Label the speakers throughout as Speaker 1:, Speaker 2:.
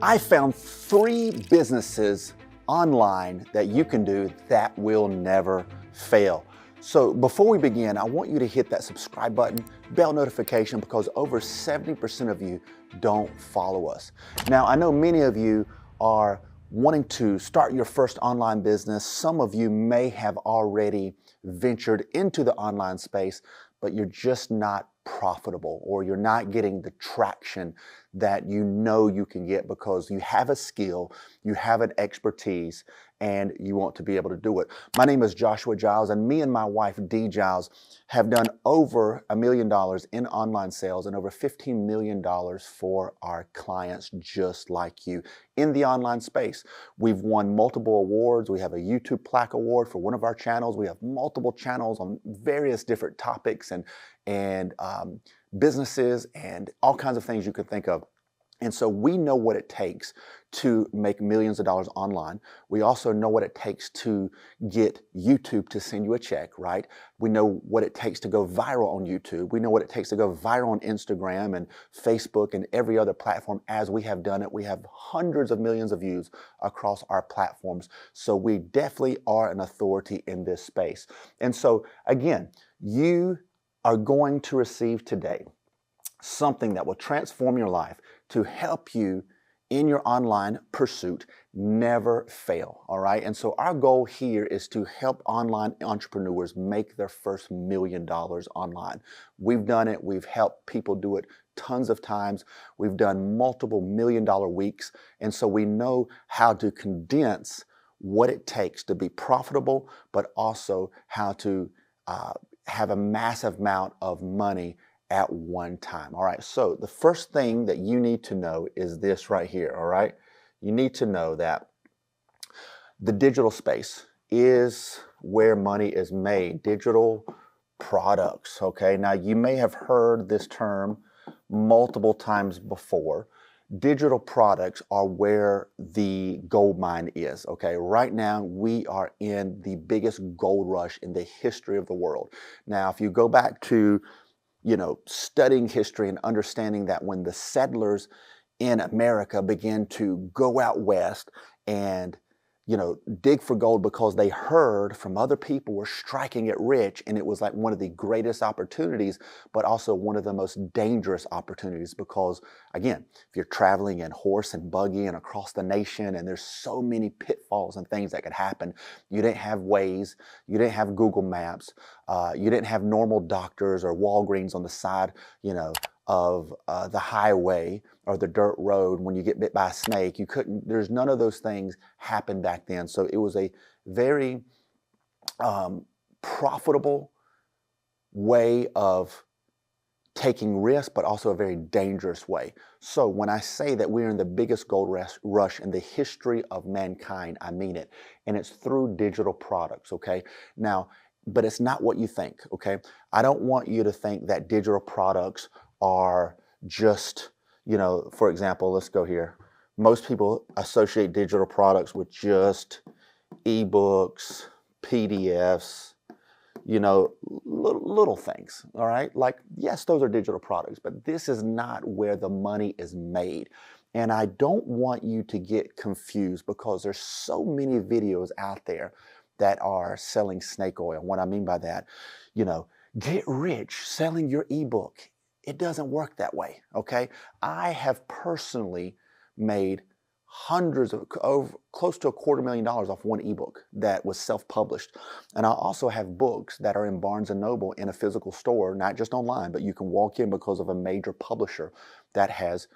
Speaker 1: I found 3 businesses online that you can do that will never fail. So before we begin, I want you to hit that subscribe button, bell notification, because over 70% of you don't follow us. Now, I know many of you are wanting to start your first online business. Some of you may have already ventured into the online space, but you're just not profitable, or you're not getting the traction that you know you can get because you have a skill, you have an expertise, and you want to be able to do it. My name is Joshua Giles, and me and my wife, Dee Giles, have done over $1 million in online sales and over $15 million for our clients just like you in the online space. We've won multiple awards. We have a YouTube Plaque Award for one of our channels. We have multiple channels on various different topics and businesses and all kinds of things you could think of. And so we know what it takes to make millions of dollars online. We also know what it takes to get YouTube to send you a check, right? We know what it takes to go viral on YouTube. We know what it takes to go viral on Instagram and Facebook and every other platform as we have done it. We have hundreds of millions of views across our platforms. So we definitely are an authority in this space. And so again, you are going to receive today something that will transform your life to help you in your online pursuit never fail, all right? And so our goal here is to help online entrepreneurs make their first $1 million online. We've done it. We've helped people do it tons of times. We've done multiple $1 million weeks. And so we know how to condense what it takes to be profitable, but also how to have a massive amount of money at one time. All right, so the first thing that you need to know is this right here, all right? You need to know that the digital space is where money is made, digital products, okay? Now, you may have heard this term multiple times before. Digital products are where the gold mine is, okay? Right now, we are in the biggest gold rush in the history of the world. Now, if you go back to studying history and understanding that when the settlers in America began to go out west and, dig for gold because they heard from other people were striking it rich, and it was like one of the greatest opportunities, but also one of the most dangerous opportunities because, again, if you're traveling in horse and buggy and across the nation, and there's so many pitfalls and things that could happen. You didn't have Waze, you didn't have Google Maps, you didn't have normal doctors or Walgreens on the side, of the highway or the dirt road. When you get bit by a snake, there's none of those things happened back then. So it was a very profitable way of taking risks, but also a very dangerous way. So when I say that we're in the biggest gold rush in the history of mankind, I mean it. And it's through digital products, okay? Now, but it's not what you think, okay? I don't want you to think that digital products are just, for example, let's go here. Most people associate digital products with just ebooks, PDFs, little things, all right? Like, yes, those are digital products, but this is not where the money is made. And I don't want you to get confused because there's so many videos out there that are selling snake oil. What I mean by that, get rich selling your ebook. It doesn't work that way, okay? I have personally made hundreds of, close to $250,000 off one ebook that was self-published. And I also have books that are in Barnes & Noble in a physical store, not just online, but you can walk in because of a major publisher that has,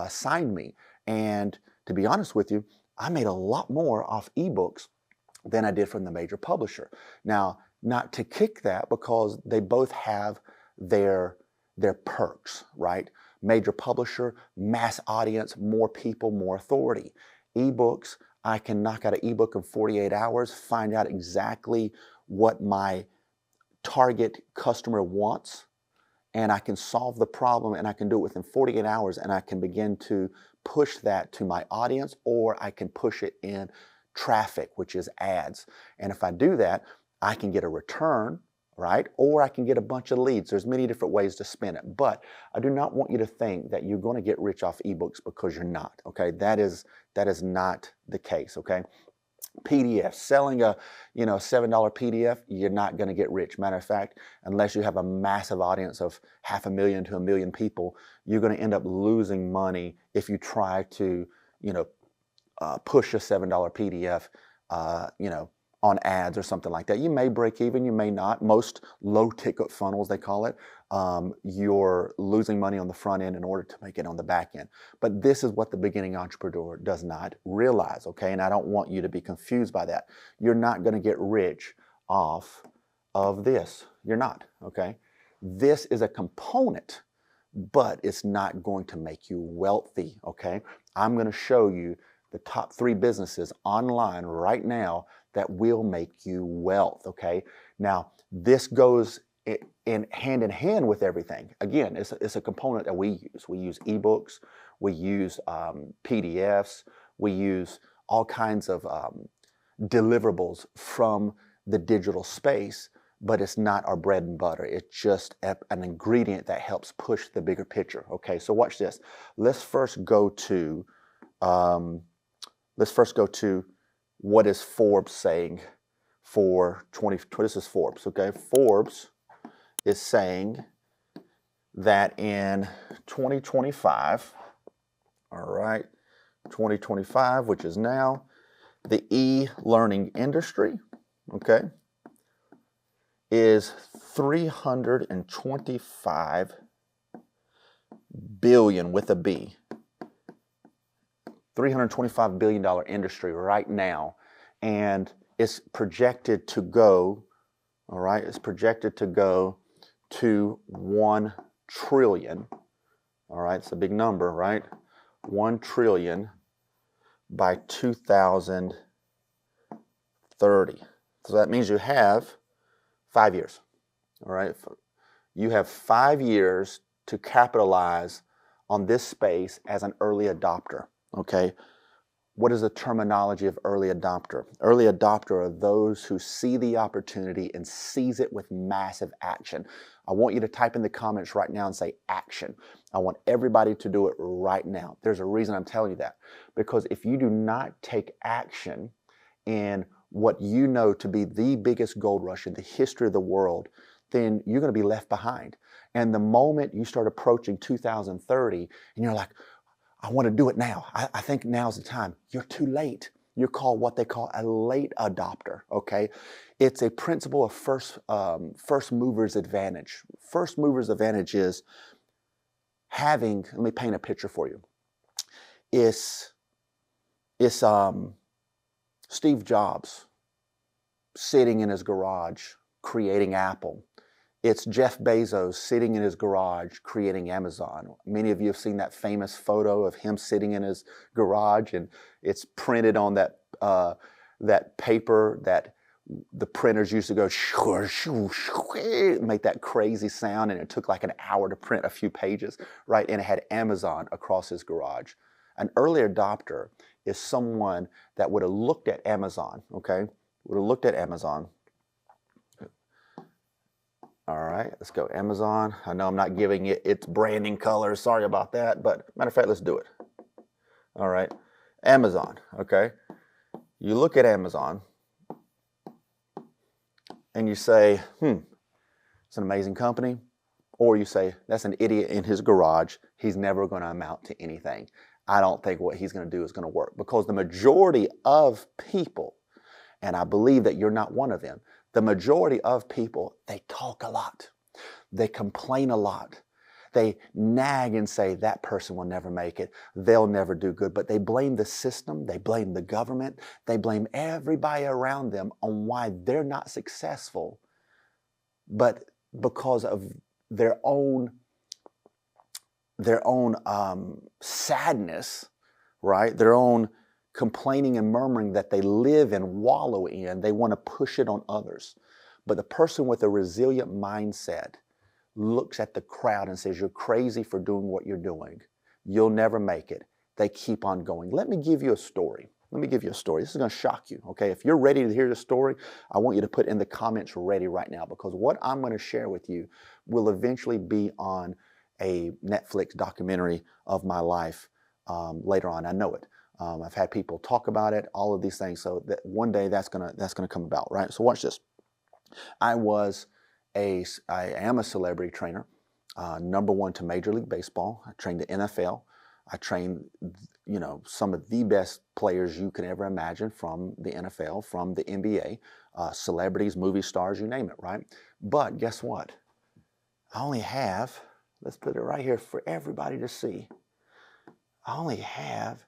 Speaker 1: signed me. And to be honest with you, I made a lot more off ebooks than I did from the major publisher. Now, not to kick that because they both have their perks, right? Major publisher, mass audience, more people, more authority. Ebooks, I can knock out an ebook in 48 hours, find out exactly what my target customer wants, and I can solve the problem, and I can do it within 48 hours, and I can begin to push that to my audience, or I can push it in traffic, which is ads. And if I do that, I can get a return right? Or I can get a bunch of leads. There's many different ways to spin it. But I do not want you to think that you're going to get rich off ebooks, because you're not, okay? That is not the case, okay? PDF, selling a $7 PDF, you're not going to get rich. Matter of fact, unless you have a massive audience of 500,000 to 1 million people, you're going to end up losing money if you try to push a $7 PDF on ads or something like that. You may break even, you may not. Most low ticket funnels, they call it, you're losing money on the front end in order to make it on the back end. But this is what the beginning entrepreneur does not realize, okay? And I don't want you to be confused by that. You're not going to get rich off of this. You're not, okay? This is a component, but it's not going to make you wealthy, okay? I'm going to show you the top 3 businesses online right now that will make you wealth, okay? Now, this goes in hand with everything. Again, it's a component that we use. We use ebooks, we use PDFs, we use all kinds of deliverables from the digital space, but it's not our bread and butter. It's just an ingredient that helps push the bigger picture, okay? So watch this. Let's first go to what is Forbes saying for this is Forbes, okay? Forbes is saying that in 2025, all right, 2025, which is now, the e-learning industry, okay, is $325 billion with a B. $325 billion industry right now, and it's projected to go, all right, it's projected to go to 1 trillion, all right, it's a big number, right? 1 trillion by 2030. So that means you have 5 years, all right? You have 5 years to capitalize on this space as an early adopter. Okay, what is the terminology of early adopter? Early adopter are those who see the opportunity and seize it with massive action. I want you to type in the comments right now and say action. I want everybody to do it right now. There's a reason I'm telling you that. Because if you do not take action in what you know to be the biggest gold rush in the history of the world, then you're going to be left behind. And the moment you start approaching 2030 and you're like, I want to do it now. I think now's the time. You're too late. You're called what they call a late adopter, okay? It's a principle of first mover's advantage. First mover's advantage is having, let me paint a picture for you. It's Steve Jobs sitting in his garage creating Apple. It's Jeff Bezos sitting in his garage creating Amazon. Many of you have seen that famous photo of him sitting in his garage, and it's printed on that paper that the printers used to go make that crazy sound, and it took like an hour to print a few pages, right? And it had Amazon across his garage. An early adopter is someone that would have looked at Amazon, okay? Would have looked at Amazon. All right, let's go Amazon. I know I'm not giving it its branding colors. Sorry about that, but matter of fact, let's do it. All right, Amazon, okay? You look at Amazon and you say, it's an amazing company. Or you say, that's an idiot in his garage. He's never going to amount to anything. I don't think what he's going to do is going to work. Because the majority of people, and I believe that you're not one of them, the majority of people, they talk a lot. They complain a lot. They nag and say, that person will never make it. They'll never do good. But they blame the system. They blame the government. They blame everybody around them on why they're not successful. But because of their own sadness, right? Their own complaining and murmuring that they live and wallow in, they want to push it on others. But the person with a resilient mindset looks at the crowd and says, you're crazy for doing what you're doing. You'll never make it. They keep on going. Let me give you a story. Let me give you a story. This is going to shock you, okay? If you're ready to hear the story, I want you to put in the comments ready right now, because what I'm going to share with you will eventually be on a Netflix documentary of my life later on. I know it. I've had people talk about it, all of these things. So that one day that's gonna come about, right? So watch this. I am a celebrity trainer, #1 to Major League Baseball. I trained the NFL. I trained, some of the best players you can ever imagine from the NFL, from the NBA, celebrities, movie stars, you name it, right? But guess what? I only have, let's put it right here for everybody to see. I only have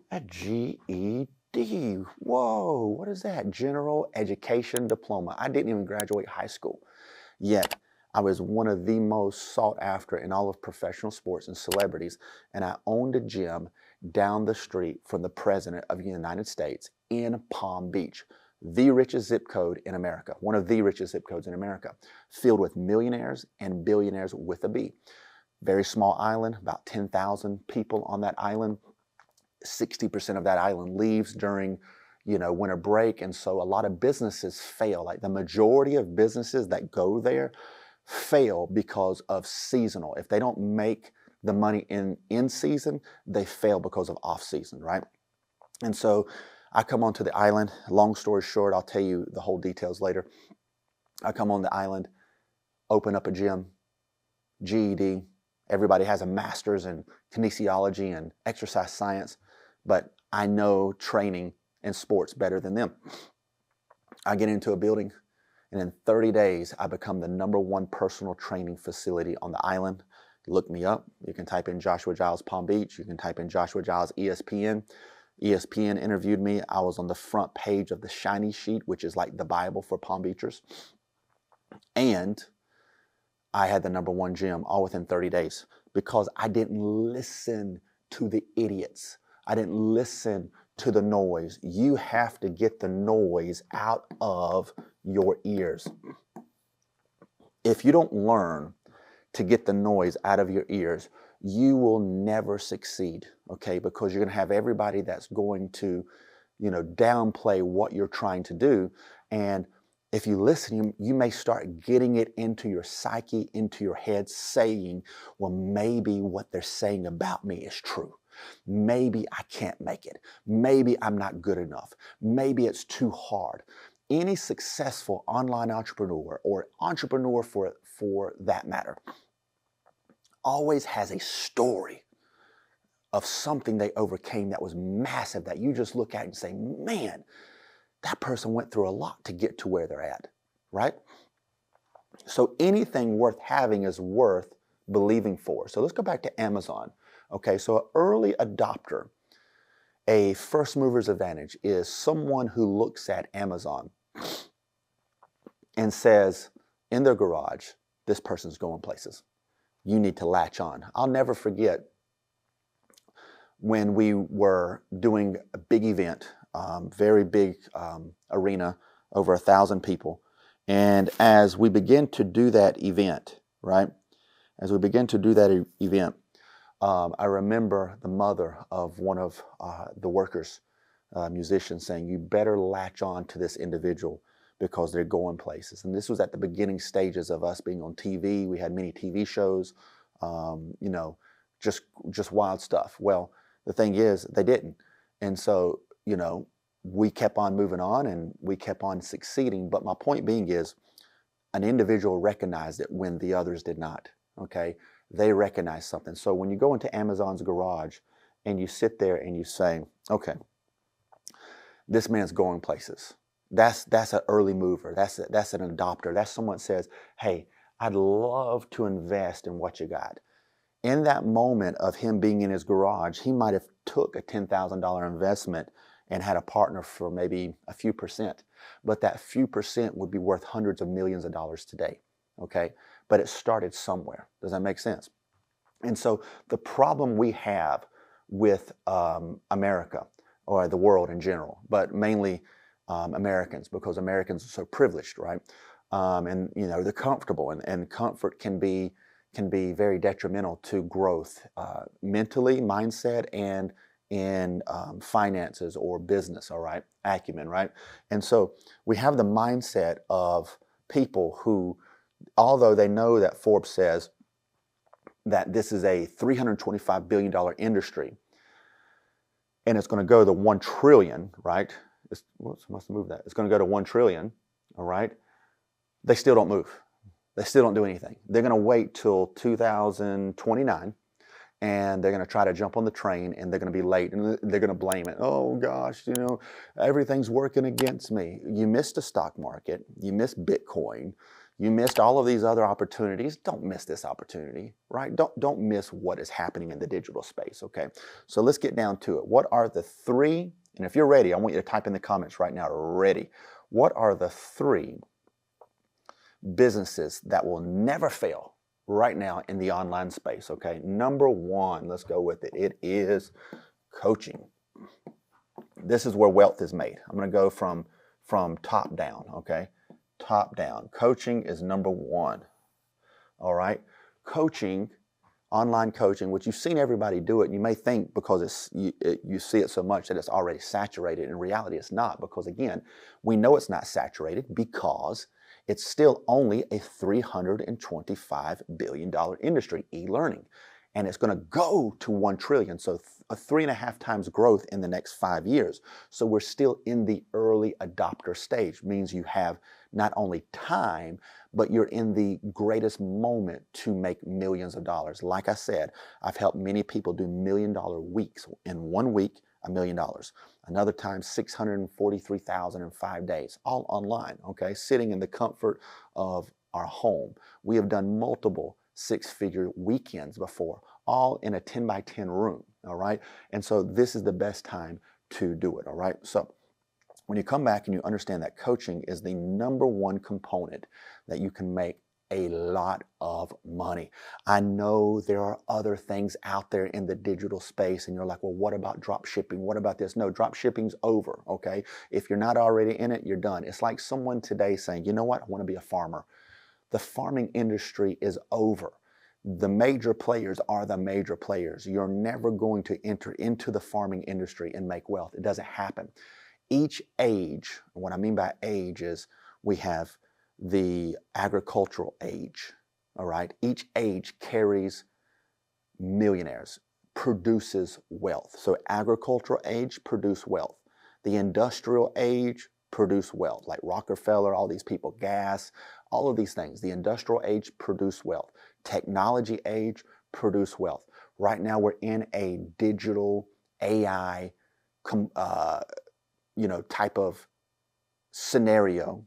Speaker 1: a GED. Whoa, what is that? General Education Diploma. I didn't even graduate high school. Yet, I was one of the most sought after in all of professional sports and celebrities, and I owned a gym down the street from the President of the United States in Palm Beach, the richest zip code in America, one of the richest zip codes in America, filled with millionaires and billionaires with a B. Very small island, about 10,000 people on that island. 60% of that island leaves during, winter break. And so a lot of businesses fail. Like the majority of businesses that go there fail because of seasonal. If they don't make the money in season, they fail because of off season, right? And so I come onto the island. Long story short, I'll tell you the whole details later. I come on the island, open up a gym, GED. Everybody has a master's in kinesiology and exercise science, but I know training and sports better than them. I get into a building, and in 30 days, I become the #1 personal training facility on the island. Look me up. You can type in Joshua Giles Palm Beach. You can type in Joshua Giles ESPN. ESPN interviewed me. I was on the front page of the Shiny Sheet, which is like the Bible for Palm Beachers. And I had the #1 gym all within 30 days because I didn't listen to the idiots. I didn't listen to the noise. You have to get the noise out of your ears. If you don't learn to get the noise out of your ears, you will never succeed, okay? Because you're going to have everybody that's going to, downplay what you're trying to do. And if you listen, you may start getting it into your psyche, into your head, saying, well, maybe what they're saying about me is true. Maybe I can't make it. Maybe I'm not good enough. Maybe it's too hard. Any successful online entrepreneur, or entrepreneur for that matter, always has a story of something they overcame that was massive, that you just look at and say, man, that person went through a lot to get to where they're at, right? So anything worth having is worth believing for. So let's go back to Amazon. Okay, so an early adopter, a first mover's advantage, is someone who looks at Amazon and says in their garage, this person's going places. You need to latch on. I'll never forget when we were doing a big event, very big arena, over 1,000 people. And as we begin to do that event, right? As we begin to do that event, I remember the mother of one of the workers, musicians, saying, you better latch on to this individual because they're going places. And this was at the beginning stages of us being on TV. We had many TV shows, just wild stuff. Well, the thing is, they didn't. And so, we kept on moving on and we kept on succeeding. But my point being is, an individual recognized it when the others did not, okay? They recognize something. So when you go into Amazon's garage and you sit there and you say, okay, this man's going places. That's an early mover. That's an adopter. That's someone that says, hey, I'd love to invest in what you got. In that moment of him being in his garage, he might have took a $10,000 investment and had a partner for maybe a few percent. But that few percent would be worth hundreds of millions of dollars today, okay? But it started somewhere. Does that make sense? And so the problem we have with America, or the world in general, but mainly Americans, because Americans are so privileged, right? And they're comfortable, and comfort can be very detrimental to growth, mentally, mindset, and in finances or business, all right, acumen, right? And so we have the mindset of people who, although they know that Forbes says that this is a $325 billion industry and it's going to go to 1 trillion, right? Must move that. It's going to go to 1 trillion, all right? They still don't move. They still don't do anything. They're going to wait till 2029 and they're going to try to jump on the train and they're going to be late and they're going to blame it. Oh gosh, you know, everything's working against me. You missed the stock market. You missed Bitcoin. You missed all of these other opportunities. Don't miss this opportunity, right? Don't miss what is happening in the digital space, okay? So let's get down to it. What are the 3, and if you're ready, I want you to type in the comments right now, ready. What are the 3 businesses that will never fail right now in the online space, okay? Number 1, let's go with it. It is coaching. This is where wealth is made. I'm going to go from top down, okay? Top down. Coaching is number 1. All right? Coaching, online coaching, which you've seen everybody do it, and you may think because you see it so much that it's already saturated. In reality, it's not, because again, we know it's not saturated because it's still only a $325 billion industry, e-learning. And it's going to go to 1 trillion, so a 3.5 times growth in the next 5 years. So we're still in the early adopter stage. Means you have not only time, but you're in the greatest moment to make millions of dollars. Like I said, I've helped many people do $1 million weeks. In 1 week, $1 million. Another time, $643,000 in 5 days, all online, okay? Sitting in the comfort of our home. We have done multiple 6-figure weekends before, all in a 10 by 10 room, all right? And so this is the best time to do it, all right? So when you come back and you understand that coaching is the number 1 component that you can make a lot of money. I know there are other things out there in the digital space and you're like, well, what about drop shipping? What about this? No, drop shipping's over, okay? If you're not already in it, you're done. It's like someone today saying, you know what? I want to be a farmer. The farming industry is over. The major players are the major players. You're never going to enter into the farming industry and make wealth. It doesn't happen. Each age, what I mean by age is we have the agricultural age, all right? Each age carries millionaires, produces wealth. So agricultural age produce wealth. The industrial age produce wealth, like Rockefeller, all these people, gas, all of these things. The industrial age produce wealth. Technology age produce wealth. Right now we're in a digital AI type of scenario,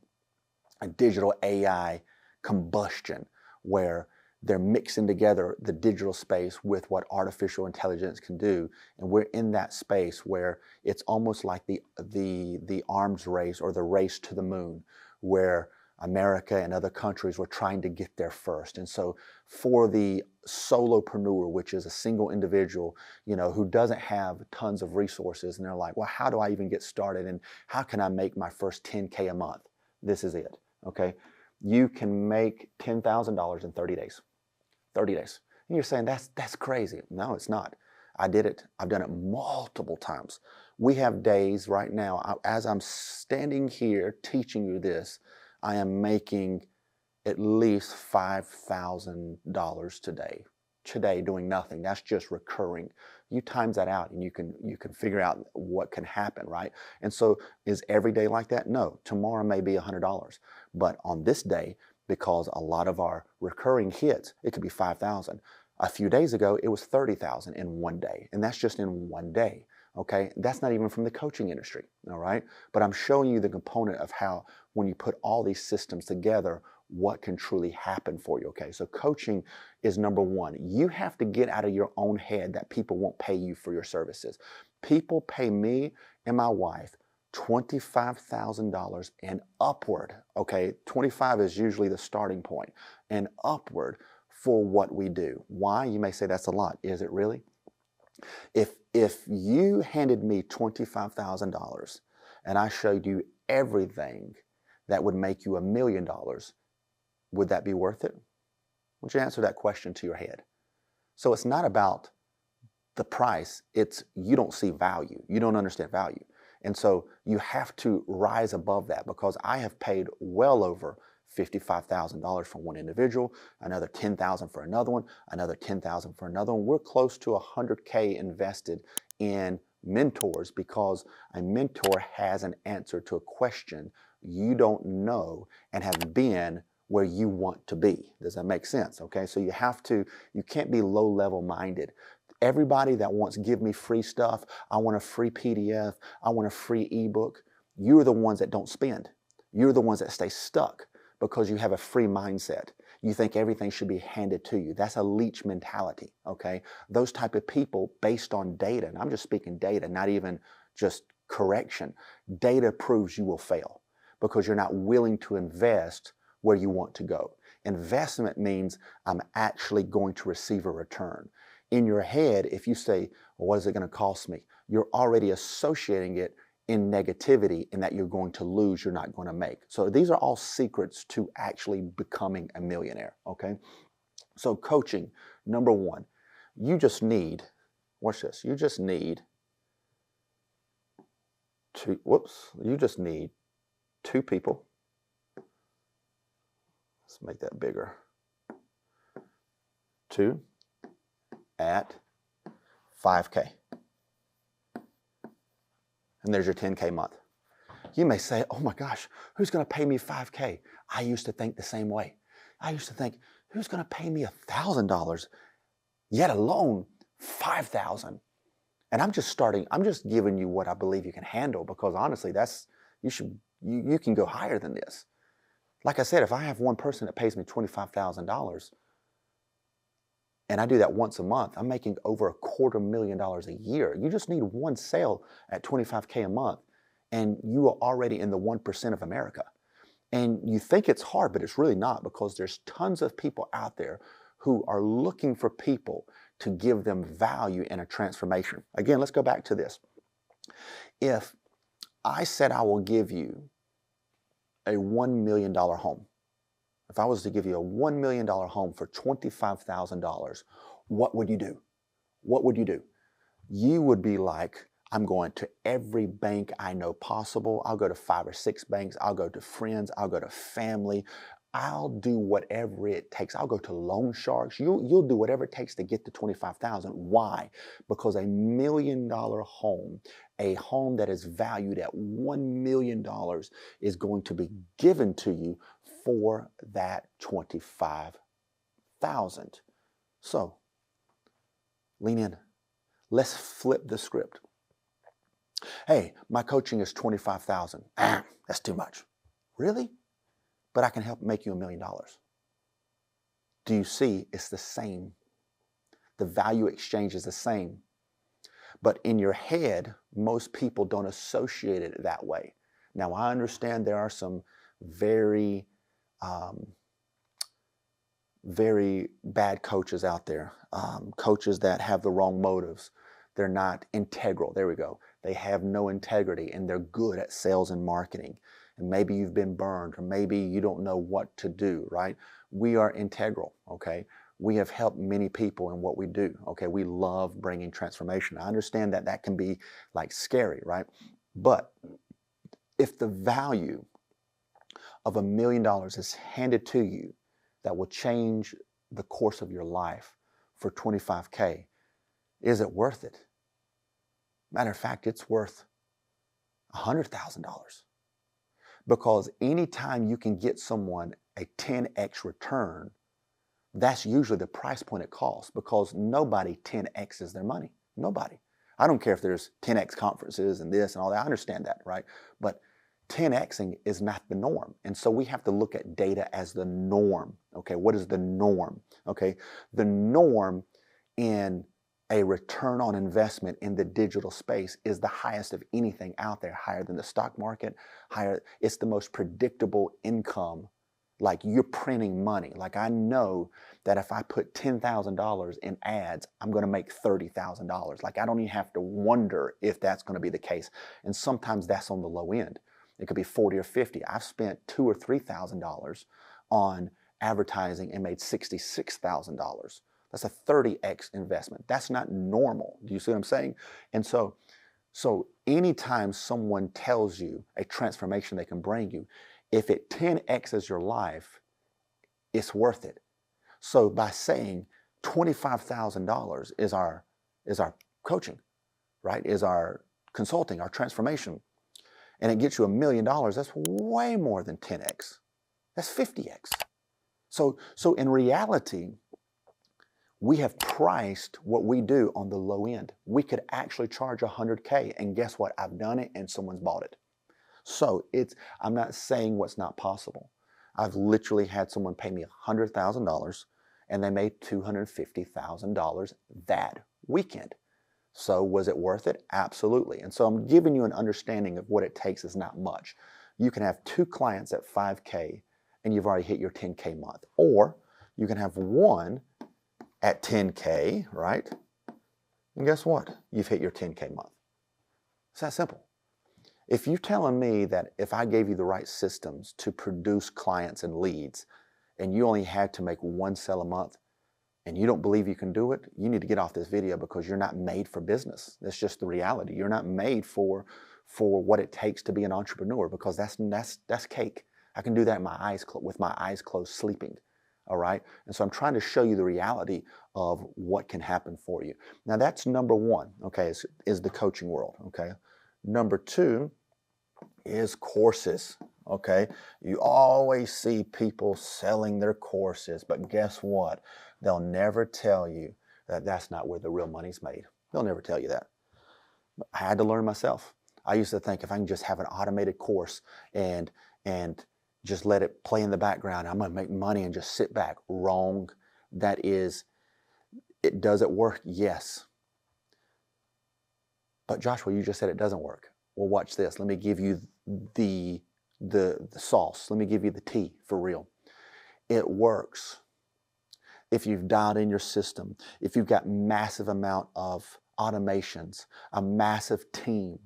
Speaker 1: a digital AI combustion where they're mixing together the digital space with what artificial intelligence can do. And we're in that space where it's almost like the arms race or the race to the moon, where America and other countries were trying to get there first. And so for the solopreneur, which is a single individual, who doesn't have tons of resources, and they're like, well, how do I even get started? And how can I make my first 10K a month? This is it, okay? You can make $10,000 in 30 days. 30 days. And you're saying, that's crazy. No, it's not. I did it. I've done it multiple times. We have days right now, as I'm standing here teaching you this, I am making at least $5,000 today doing nothing. That's just recurring. You times that out and you can figure out what can happen, right? And so is every day like that? No. Tomorrow may be $100. But on this day, because a lot of our recurring hits, it could be 5,000. A few days ago, it was 30,000 in 1 day. And that's just in 1 day. Okay, that's not even from the coaching industry, all right? But I'm showing you the component of how when you put all these systems together, what can truly happen for you, okay? So coaching is number 1. You have to get out of your own head that people won't pay you for your services. People pay me and my wife $25,000 and upward, okay? 25 is usually the starting point, and upward for what we do. Why? You may say that's a lot. Is it really? If you handed me $25,000 and I showed you everything that would make you $1 million, would that be worth it? Would you answer that question to your head? So it's not about the price, it's you don't see value. You don't understand value. And so you have to rise above that, because I have paid well over $55,000 for one individual, another $10,000 for another one, another $10,000 for another one. We're close to $100K invested in mentors, because a mentor has an answer to a question you don't know and have been where you want to be. Does that make sense? Okay, so you can't be low-level minded. Everybody that wants give me free stuff, I want a free PDF, I want a free ebook, you're the ones that don't spend. You're the ones that stay stuck because you have a free mindset. You think everything should be handed to you. That's a leech mentality, okay? Those type of people, based on data, and I'm just speaking data, not even just correction, data proves you will fail because you're not willing to invest where you want to go. Investment means I'm actually going to receive a return. In your head, if you say, well, what is it going to cost me? You're already associating it in negativity and that you're going to lose, you're not going to make. So these are all secrets to actually becoming a millionaire, okay? So coaching, number one, you just need, watch this, you just need two people. Let's make that bigger. 2 at 5K. And there's your 10K month. You may say, oh my gosh, who's going to pay me 5K? I used to think the same way. I used to think, who's going to pay me $1,000, yet alone $5,000? And I'm just giving you what I believe you can handle, because honestly, you can go higher than this. Like I said, if I have one person that pays me $25,000, and I do that once a month, I'm making over $250,000 a year. You just need one sale at $25K a month, and you are already in the 1% of America. And you think it's hard, but it's really not, because there's tons of people out there who are looking for people to give them value and a transformation. Again, let's go back to this. If I said I will give you a $1 million home, if I was to give you a $1 million home for $25,000, what would you do? What would you do? You would be like, I'm going to every bank I know possible. I'll go to 5 or 6 banks. I'll go to friends. I'll go to family. I'll do whatever it takes. I'll go to loan sharks. You'll do whatever it takes to get to $25,000. Why? Because $1 million home, a home that is valued at $1 million, is going to be given to you for that $25,000. So, lean in. Let's flip the script. Hey, my coaching is $25,000. That's too much. Really? But I can help make you $1 million. Do you see? It's the same. The value exchange is the same. But in your head, most people don't associate it that way. Now, I understand there are some very bad coaches out there, coaches that have the wrong motives. They're not integral. There we go. They have no integrity, and they're good at sales and marketing. And maybe you've been burned, or maybe you don't know what to do, right? We are integral, okay? We have helped many people in what we do, okay? We love bringing transformation. I understand that that can be like scary, right? But if the value of $1 million is handed to you that will change the course of your life for $25K, is it worth it? Matter of fact, it's worth $100,000. Because anytime you can get someone a 10x return, that's usually the price point it costs, because nobody 10x's their money. Nobody. I don't care if there's 10x conferences and this and all that. I understand that, right? But 10xing is not the norm. And so we have to look at data as the norm. Okay, what is the norm? Okay, the norm in a return on investment in the digital space is the highest of anything out there, higher than the stock market, higher. It's the most predictable income. Like, you're printing money. Like, I know that if I put $10,000 in ads, I'm going to make $30,000. Like, I don't even have to wonder if that's going to be the case. And sometimes that's on the low end. It could be 40 or 50. I've spent $2,000 or $3,000 on advertising and made $66,000. That's a 30x investment. That's not normal. Do you see what I'm saying? And so anytime someone tells you a transformation they can bring you, if it 10x's your life, it's worth it. So by saying $25,000 is our coaching, right? Is our consulting, our transformation, and it gets you $1 million, that's way more than 10x. That's 50x. So in reality, we have priced what we do on the low end. We could actually charge $100K, and guess what? I've done it and someone's bought it. So I'm not saying what's not possible. I've literally had someone pay me $100,000 and they made $250,000 that weekend. So was it worth it? Absolutely. And so I'm giving you an understanding of what it takes is not much. You can have 2 clients at 5K and you've already hit your 10K month. Or you can have 1 at 10K, right? And guess what? You've hit your 10K month. It's that simple. If you're telling me that if I gave you the right systems to produce clients and leads, and you only had to make 1 sale a month, and you don't believe you can do it, you need to get off this video because you're not made for business. That's just the reality. You're not made for what it takes to be an entrepreneur, because that's cake. I can do that with my eyes closed, sleeping. All right? And so I'm trying to show you the reality of what can happen for you. Now that's number 1, okay, is the coaching world, okay? Number 2 is courses, okay? You always see people selling their courses, but guess what? They'll never tell you that that's not where the real money's made. They'll never tell you that. I had to learn myself. I used to think if I can just have an automated course and just let it play in the background, I'm going to make money and just sit back. Wrong. Does it work? Yes. But Joshua, you just said it doesn't work. Well, watch this. Let me give you the sauce. Let me give you the tea for real. It works if you've dialed in your system, if you've got massive amount of automations, a massive team,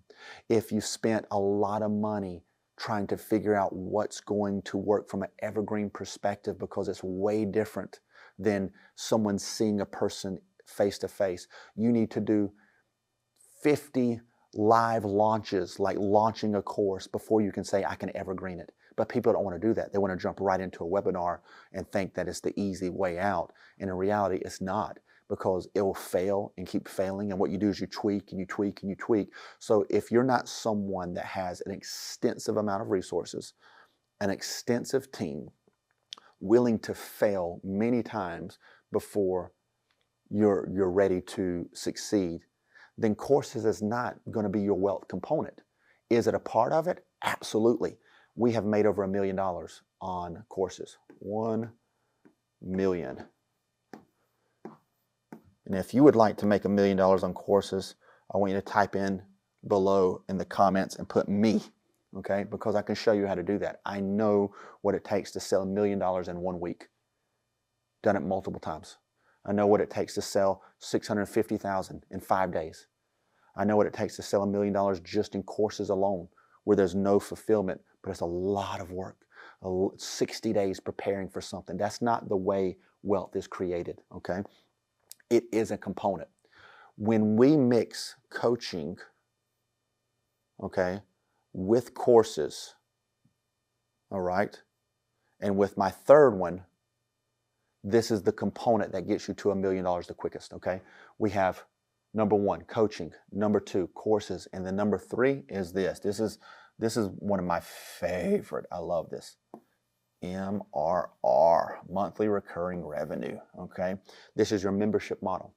Speaker 1: if you spent a lot of money trying to figure out what's going to work from an evergreen perspective, because it's way different than someone seeing a person face to face. You need to do 50 live launches, like launching a course, before you can say, I can evergreen it. But people don't want to do that. They want to jump right into a webinar and think that it's the easy way out. And in reality, it's not, because it will fail and keep failing. And what you do is you tweak and you tweak and you tweak. So if you're not someone that has an extensive amount of resources, an extensive team, willing to fail many times before you're ready to succeed, then courses is not going to be your wealth component. Is it a part of it? Absolutely. We have made over $1 million on courses. 1 million. And if you would like to make $1 million on courses, I want you to type in below in the comments and put me, okay? Because I can show you how to do that. I know what it takes to sell $1 million in 1 week. Done it multiple times. I know what it takes to sell $650,000 in 5 days. I know what it takes to sell $1 million just in courses alone, where there's no fulfillment, but it's a lot of work. 60 days preparing for something. That's not the way wealth is created, okay? It is a component. When we mix coaching, okay, with courses, all right, and with my third one, this is the component that gets you to $1 million the quickest, okay? We have number 1, coaching, number 2, courses, and then number 3 is this. This is one of my favorite. I love this. MRR, monthly recurring revenue, okay? This is your membership model.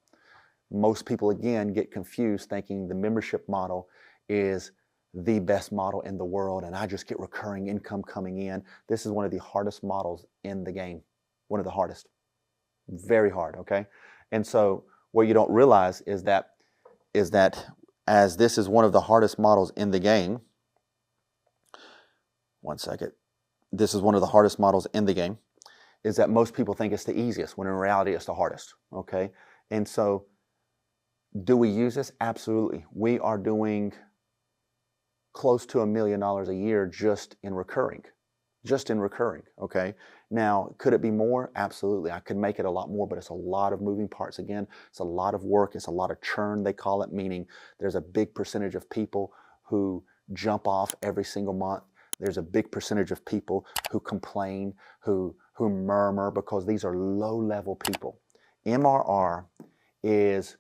Speaker 1: Most people, again, get confused thinking the membership model is the best model in the world and I just get recurring income coming in. This is one of the hardest models in the game. One of the hardest. Very hard, okay? And so what you don't realize is that as this is one of the hardest models in the game, one second, this is one of the hardest models in the game, is that most people think it's the easiest, when in reality it's the hardest, okay? And so do we use this? Absolutely. We are doing close to $1 million a year just in recurring, just in recurring, okay? Now, could it be more? Absolutely. I could make it a lot more, but it's a lot of moving parts. Again, it's a lot of work. It's a lot of churn, they call it, meaning there's a big percentage of people who jump off every single month. There's a big percentage of people who complain, who murmur, because these are low-level people. MRR is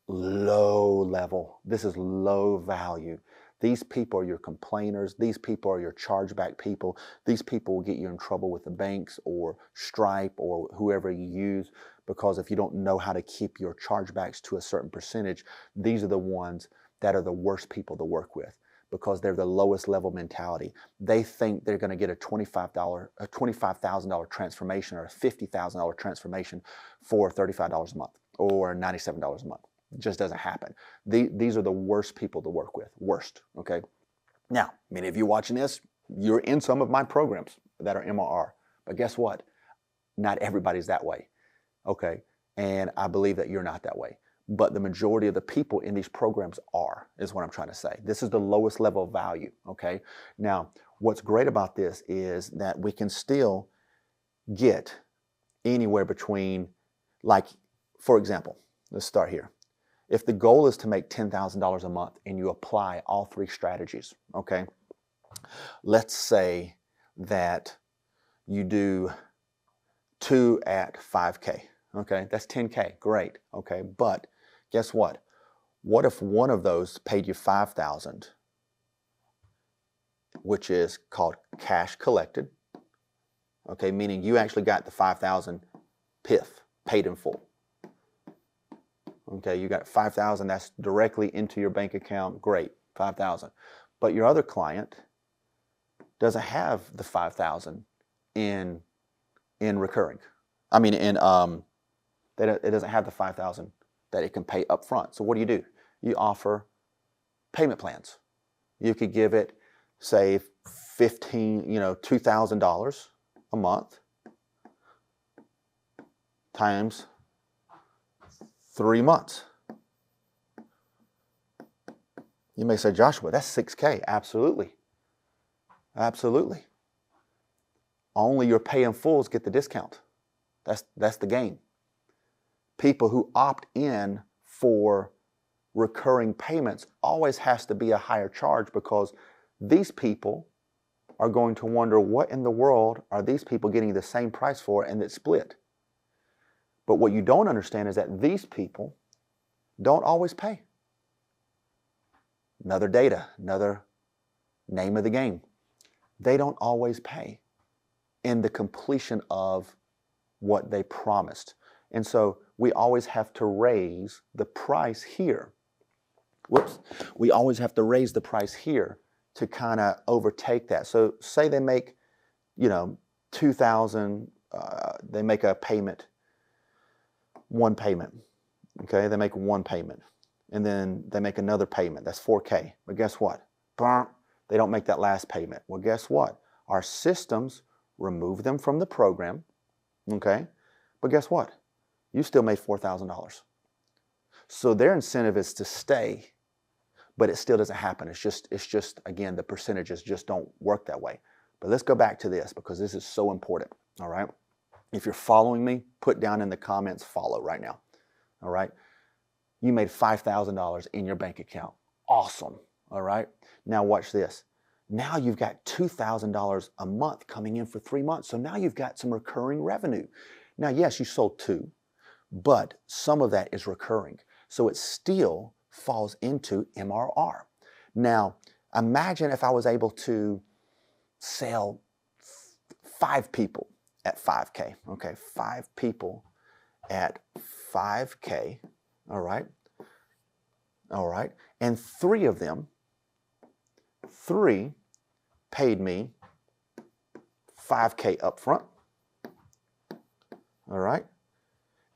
Speaker 1: low level. This is low value. These people are your complainers. These people are your chargeback people. These people will get you in trouble with the banks or Stripe or whoever you use, because if you don't know how to keep your chargebacks to a certain percentage, these are the ones that are the worst people to work with, because they're the lowest level mentality. They think they're going to get a $25,000 transformation or a $50,000 transformation for $35 a month or $97 a month. It just doesn't happen. These are the worst people to work with. Worst, okay? Now, many of you watching this, you're in some of my programs that are MRR. But guess what? Not everybody's that way, okay? And I believe that you're not that way. But the majority of the people in these programs are, is what I'm trying to say. This is the lowest level of value, okay? Now, what's great about this is that we can still get anywhere between, like, for example, let's start here. If the goal is to make $10,000 a month and you apply all three strategies, okay? Let's say that you do 2 at 5K, okay? That's 10K, great, okay? But guess what? What if one of those paid you $5,000, which is called cash collected, okay? Meaning you actually got the $5,000 PIF, paid in full. Okay, you got $5,000, that's directly into your bank account, great, $5,000. But your other client doesn't have the $5,000 in recurring. I mean, it doesn't have the $5,000 that it can pay up front. So what do? You offer payment plans. You could give it, say, $2,000 a month times 3 months. You may say, Joshua, that's 6K. Absolutely. Absolutely. Only your pay in fulls get the discount. That's the game. People who opt in for recurring payments always has to be a higher charge, because these people are going to wonder, what in the world are these people getting the same price for, and it's split. But what you don't understand is that these people don't always pay. Another data, another name of the game. They don't always pay in the completion of what they promised. And so we always have to raise the price here. Whoops. We always have to raise the price here to kind of overtake that. So say they make, $2,000, they make a payment, one payment, okay? They make one payment, and then they make another payment. That's 4K. But guess what? They don't make that last payment. Well, guess what? Our systems remove them from the program, okay? But guess what? You still made $4,000. So their incentive is to stay, but it still doesn't happen. It's just again, the percentages just don't work that way. But let's go back to this, because this is so important, all right? If you're following me, put down in the comments, follow right now, all right? You made $5,000 in your bank account. Awesome, all right? Now watch this. Now you've got $2,000 a month coming in for 3 months. So now you've got some recurring revenue. Now, yes, you sold 2, but some of that is recurring. So it still falls into MRR. Now, imagine if I was able to sell 5 people at 5K, okay? 5 people at 5K, all right? All right, and 3 of them, 3 paid me 5K up front, all right?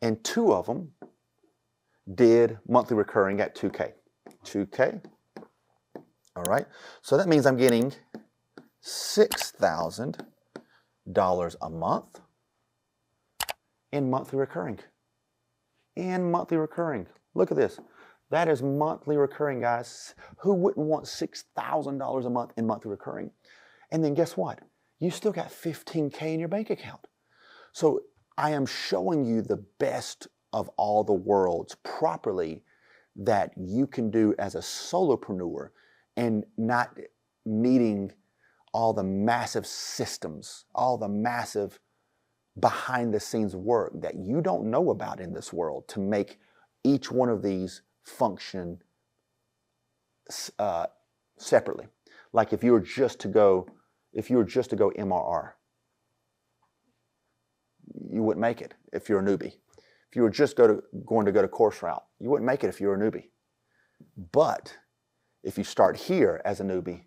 Speaker 1: And 2 of them did monthly recurring at 2K. 2K, all right? So that means I'm getting $6,000 a month in monthly recurring. In monthly recurring. Look at this. That is monthly recurring, guys. Who wouldn't want $6,000 a month in monthly recurring? And then guess what? you still got 15K in your bank account. So I am showing you the best of all the worlds properly that you can do as a solopreneur and not needing all the massive systems, all the massive behind the scenes work that you don't know about in this world to make each one of these function separately. Like if you were just to go MRR, you wouldn't make it if you're a newbie. If you were just going to go to course route, you wouldn't make it if you're a newbie. But if you start here as a newbie,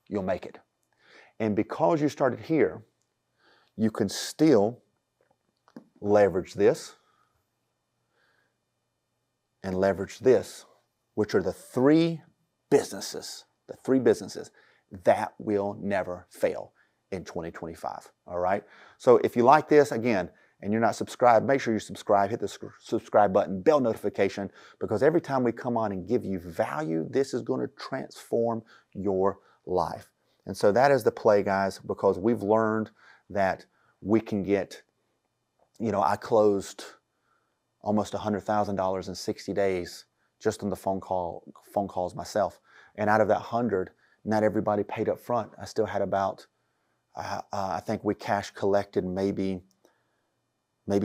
Speaker 1: you'll make it. And because you started here, you can still leverage this and leverage this, which are the three businesses that will never fail in 2025. All right. So if you like this, again, and you're not subscribed, make sure you subscribe, hit the subscribe button, bell notification, because every time we come on and give you value, this is going to transform your life. And so that is the play, guys, because we've learned that we can get, I closed almost $100,000 in 60 days just on the phone calls myself. And out of that 100, not everybody paid up front. I still had about, I think we cash collected maybe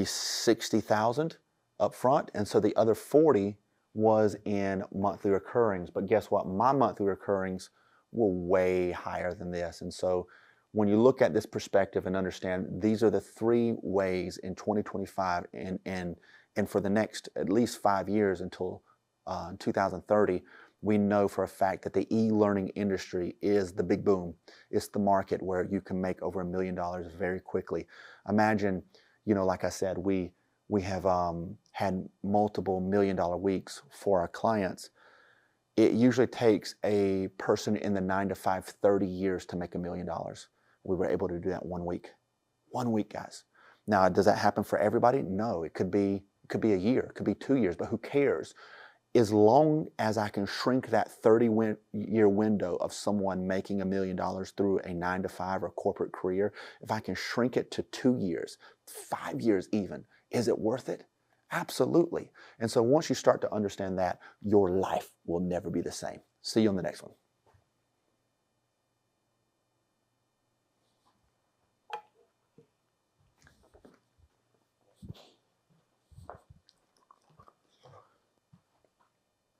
Speaker 1: 60,000 up front. And so the other 40 was in monthly recurrings. But guess what? My monthly recurrings were way higher than this. And so when you look at this perspective and understand these are the three ways in 2025 and for the next at least 5 years until 2030, we know for a fact that the e-learning industry is the big boom. It's the market where you can make over $1 million very quickly. Imagine, like I said, we have had multiple $1 million weeks for our clients. It usually takes a person in the 9 to 5, 30 years to make $1 million. We were able to do that 1 week. 1 week, guys. Now, does that happen for everybody? No, it could be a year, it could be 2 years, but who cares? As long as I can shrink that 30-year window of someone making $1 million through a 9 to 5 or corporate career, if I can shrink it to 2 years, 5 years even, is it worth it? Absolutely. And so once you start to understand that, your life will never be the same. See you on the next one.